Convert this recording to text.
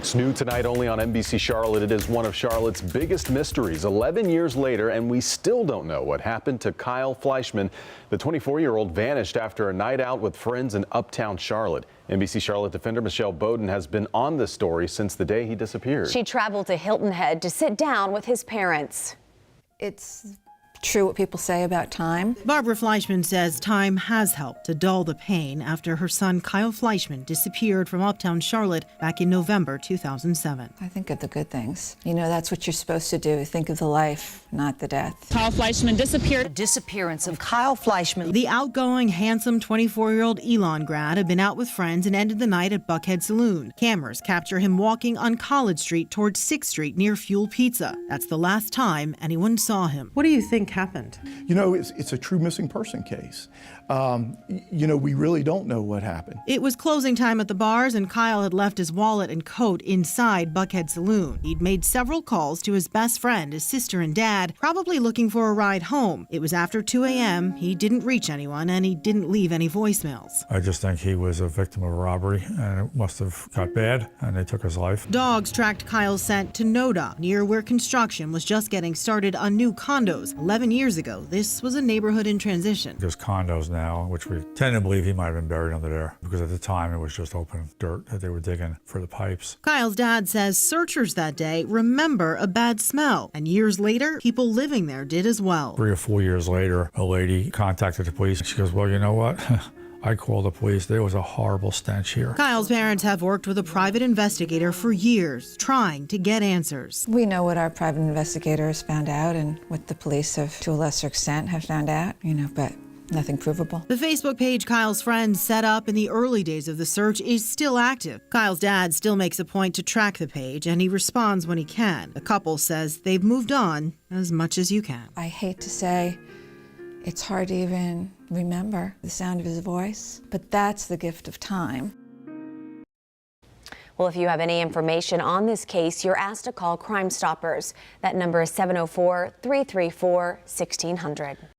It's new tonight only on NBC Charlotte. It is one of Charlotte's biggest mysteries. 11 years later, and we still don't know what happened to Kyle Fleischmann. The 24-year-old vanished after a night out with friends in uptown Charlotte. NBC Charlotte defender Michelle Bowden has been on this story since the day he disappeared. She traveled to Hilton Head to sit down with his parents. It's true what people say about time. Barbara Fleischmann says time has helped to dull the pain after her son Kyle Fleischmann disappeared from uptown Charlotte back in November 2007. I think of the good things. You know, that's what you're supposed to do. Think of the life, not the death. Kyle Fleischmann disappeared. The disappearance of Kyle Fleischmann. The outgoing, handsome 24-year-old Elon grad had been out with friends and ended the night at Buckhead Saloon. Cameras capture him walking on College Street towards 6th Street near Fuel Pizza. That's the last time anyone saw him. What do you think happened? You know, it's a true missing person case. You know, we really don't know what happened. It was closing time at the bars, and Kyle had left his wallet and coat inside Buckhead Saloon. He'd made several calls to his best friend, his sister and dad, probably looking for a ride home. It was after 2 a.m. He didn't reach anyone, and he didn't leave any voicemails. I just think he was a victim of a robbery, and it must have got bad, and they took his life. Dogs tracked Kyle's scent to NoDa, near where construction was just getting started on new condos. 11 years ago, this was a neighborhood in transition. There's condos now, which we tend to believe he might have been buried under there, because at the time it was just open dirt that they were digging for the pipes. Kyle's dad says searchers that day remember a bad smell, and years later, people living there did as well. 3 or 4 years later, a lady contacted the police. She goes, well, you know what? I called the police. There was a horrible stench here. Kyle's parents have worked with a private investigator for years, trying to get answers. We know what our private investigators found out and what the police have, to a lesser extent, have found out, you know, but nothing provable. The Facebook page Kyle's friends set up in the early days of the search is still active. Kyle's dad still makes a point to track the page, and he responds when he can. The couple says they've moved on as much as you can. I hate to say it's hard to even remember the sound of his voice, but that's the gift of time. Well, if you have any information on this case, you're asked to call Crime Stoppers. That number is 704-334-1600.